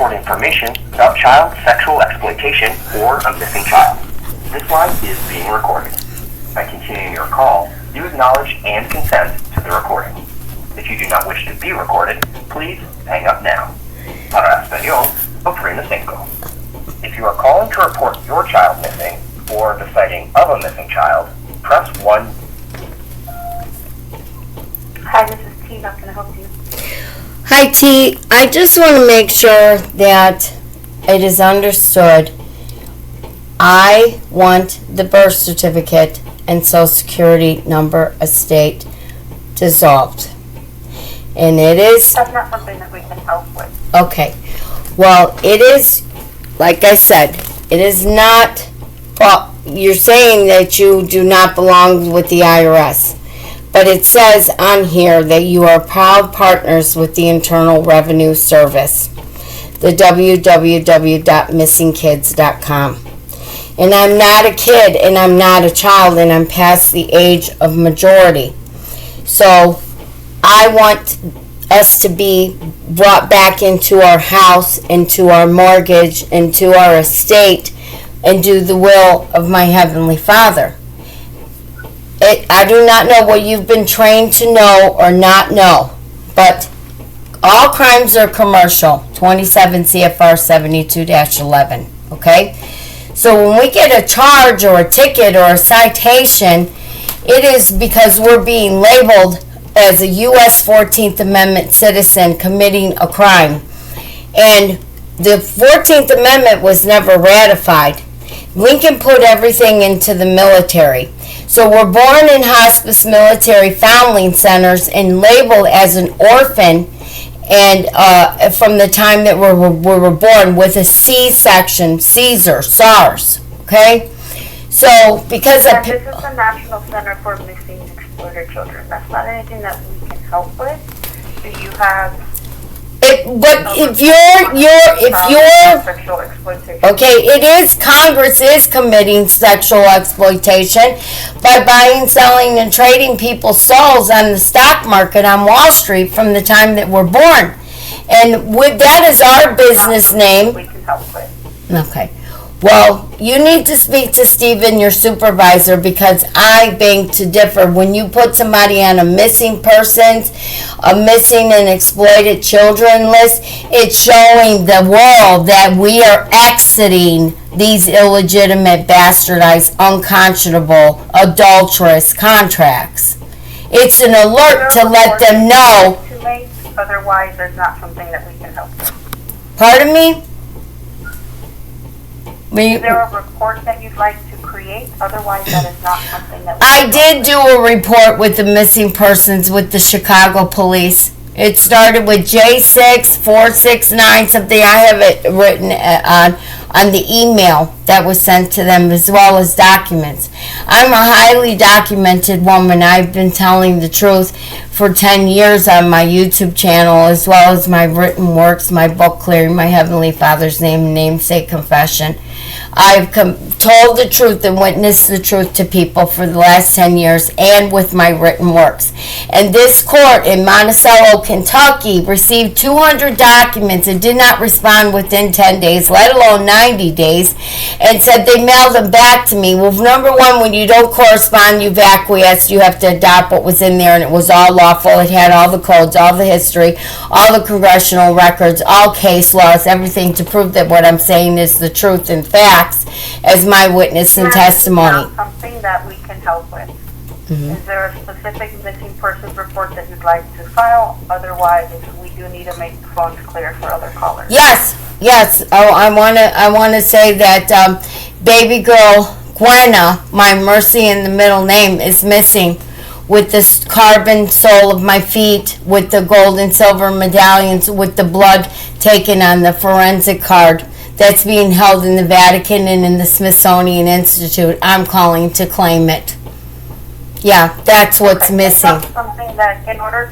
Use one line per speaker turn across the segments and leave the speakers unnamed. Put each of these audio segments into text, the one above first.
report information about child sexual exploitation or a missing child. This line is being recorded. By continuing your call, you acknowledge and consent to the recording. If you do not wish to be recorded, please hang up now. Para español, oprime cinco. If you are calling to report your child missing or the sighting of a missing child, press 1.
Hi, this is T. How can I help you?
Hi T, I just want to make sure that it is understood. I want the birth certificate and social security number estate dissolved. And it is...
That's not something that we can help with.
Okay. Well, it is, like I said, it is not... Well, you're saying that you do not belong with the IRS. But it says on here that you are proud partners with the Internal Revenue Service, the www.missingkids.com. And I'm not a kid, and I'm not a child, and I'm past the age of majority. So I want us to be brought back into our house, into our mortgage, into our estate, and do the will of my Heavenly Father. I do not know what you've been trained to know or not know, but all crimes are commercial, 27 CFR 72-11, okay? So when we get a charge or a ticket or a citation, it is because we're being labeled as a U.S. 14th Amendment citizen committing a crime. And the 14th Amendment was never ratified. Lincoln put everything into the military. So we're born in hospice military foundling centers and labeled as an orphan, and from the time that we were born with a C-section, Caesar, SARS, okay? So because
this is the National Center for Missing and Exploited Children. That's not anything that we can help with. Do you have...
if you're
sexual exploitation.
Okay, it is, Congress is committing sexual exploitation by buying, selling, and trading people's souls on the stock market on Wall Street from the time that we're born. And that is our business name.
We can help with.
Okay. Well, you need to speak to Stephen, your supervisor, because I beg to differ. When you put somebody on a missing persons, a missing and exploited children list, it's showing the world that we are exiting these illegitimate, bastardized, unconscionable, adulterous contracts. It's an alert to let them know.
Too late. Otherwise, there's not something that we can help with.
Pardon me?
Is there a report that you'd like to create? Otherwise, that is not something that we
I did do a report with the missing persons with the Chicago police. It started with J6469 something. I have it written on the email that was sent to them, as well as documents. I'm a highly documented woman. I've been telling the truth for 10 years on my YouTube channel, as well as my written works, my book, Clearing My Heavenly Father's Name, Namesake Confession. I've told the truth and witnessed the truth to people for the last 10 years, and with my written works. And this court in Monticello, Kentucky received 200 documents and did not respond within 10 days, let alone 90 days, and said they mailed them back to me. Well, number one, when you don't correspond, you've acquiesced. You have to adopt what was in there, and it was all lawful. It had all the codes, all the history, all the congressional records, all case laws, everything to prove that what I'm saying is the truth and facts as my witness and testimony.
Is something that we can help with? Mm-hmm. Is there a specific missing persons report that you'd like to file? Otherwise, we do need to make the phones clear for other callers.
Yes. Oh, I wanna say that baby girl Gwenna, my Mercy in the middle name, is missing, with the carbon sole of my feet, with the gold and silver medallions, with the blood taken on the forensic card that's being held in the Vatican and in the Smithsonian Institute. I'm calling to claim it. Yeah, that's what's missing.
That's something that in order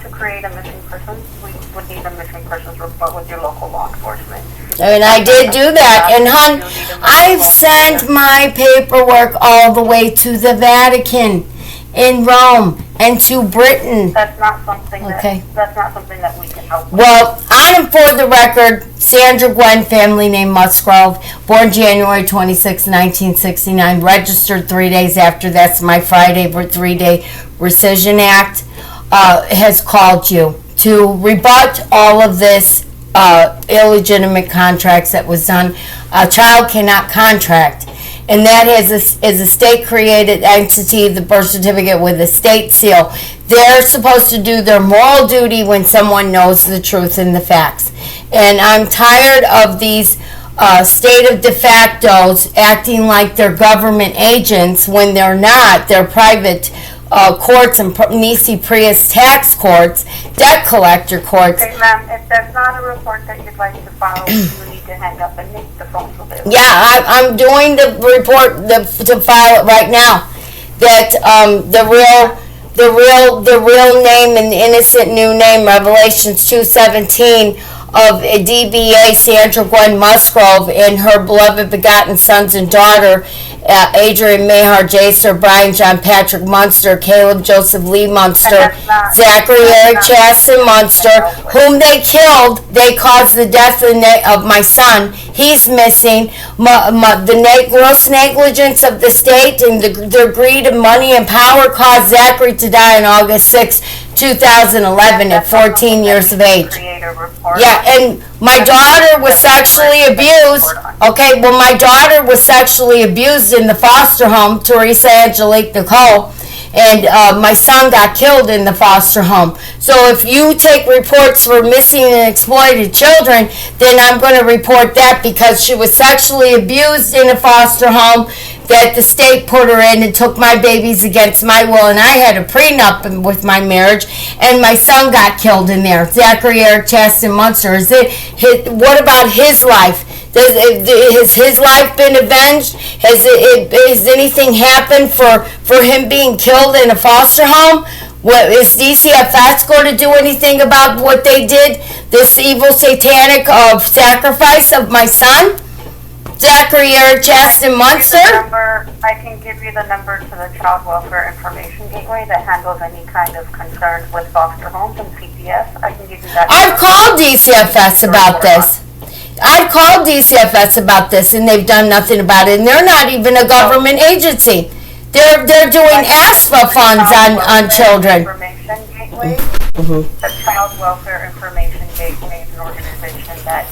to create a missing person, we would need a missing persons report with your local law enforcement.
And I did do that. And hon, I've sent my paperwork all the way to the Vatican in Rome. and to Britain.
That's not something that,
Okay.
that's not something that we can help with.
Well, on and for the record, Sandra Gwen, family name Musgrove, born January 26, 1969, registered 3 days after, that's my Friday for 3-day rescission act, has called you to rebut all of this illegitimate contracts that was done. A child cannot contract. And that is a state-created entity, the birth certificate with a state seal. They're supposed to do their moral duty when someone knows the truth and the facts. And I'm tired of these state of de factos acting like they're government agents when they're not. They're private courts and Nisi Prius tax courts, debt collector courts.
Okay, ma'am, if there's not a report that you'd like to file, you need to hang up and make the phone available.
Yeah, I'm doing the report to file it right now. That the real name and innocent new name, Revelations 2:17 of DBA Sandra Gwen Musgrove and her beloved begotten sons and daughter, Adrian Mahar Jaser, Brian John Patrick Munster, Caleb Joseph Lee Munster, Zachary Eric Chaston Munster, whom they killed. They caused the death of my son. He's missing. The gross negligence of the state and their greed of money and power caused Zachary to die on August 6, 2011 at 14 years of age. Yeah, and my daughter was sexually abused. Okay, well, my daughter was sexually abused in the foster home, Teresa Angelique Nicole, and my son got killed in the foster home. So if you take reports for missing and exploited children, then I'm going to report that because she was sexually abused in a foster home that the state put her in and took my babies against my will, and I had a prenup with my marriage, and my son got killed in there. Zachary Eric Chaston Munster. What about his life? Has his life been avenged? Has anything happened for him being killed in a foster home? Is DCFS going to do anything about what they did? This evil satanic sacrifice of my son? Zachary Eric Chaston Munster?
I can give you the number to the Child Welfare Information Gateway that handles any kind of concerns with foster homes and CPS. I can give you that.
I've called DCFS about this. I've called DCFS about this, and they've done nothing about it. And they're not even a government agency. They're doing ASFA funds on children.
Information Gateway. The Child Welfare Information Gateway is an organization that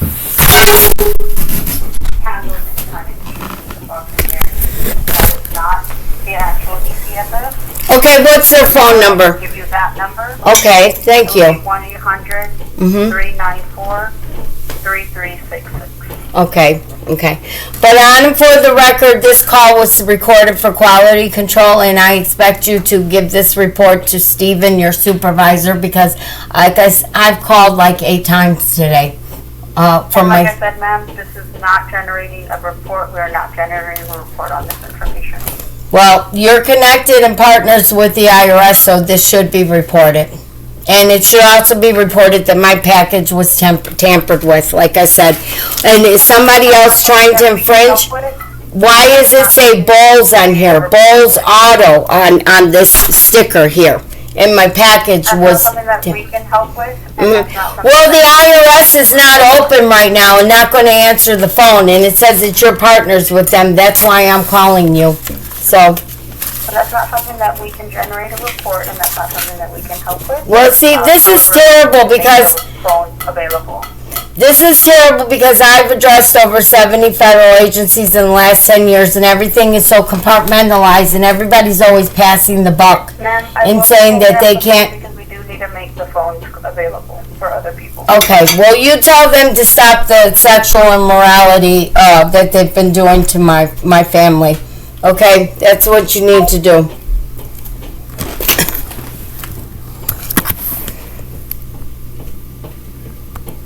handles any kind of cases with foster parents. That is not the actual DCFS.
Okay, what's their phone number?
I'll give you that number.
Okay, thank you.
1-800-394-3366.
Okay. But on and for the record, this call was recorded for quality control, and I expect you to give this report to Stephen, your supervisor, because I've called like 8 times today.
Like I said, ma'am, this is not generating a report. We are not generating a report on this information.
Well, you're connected and partners with the IRS, so this should be reported. And it should also be reported that my package was tampered with, like I said. And is somebody else trying to infringe? Why does it say Bowles on here? Bowles Auto on this sticker here. And my package was...
That's not something that we can help with.
Well, the IRS is not open right now and not going to answer the phone. And it says that you're partners with them. That's why I'm calling you. So...
But that's not something that we can generate a report, and that's not something that we can help with.
Well, see, this is terrible because...
Phone available.
This is terrible because I've addressed over 70 federal agencies in the last 10 years, and everything is so compartmentalized, and everybody's always passing the buck and saying that they can't...
Because we do need to make the phones available for other people.
Okay, well, you tell them to stop the sexual immorality that they've been doing to my family. Okay, that's what you need to do.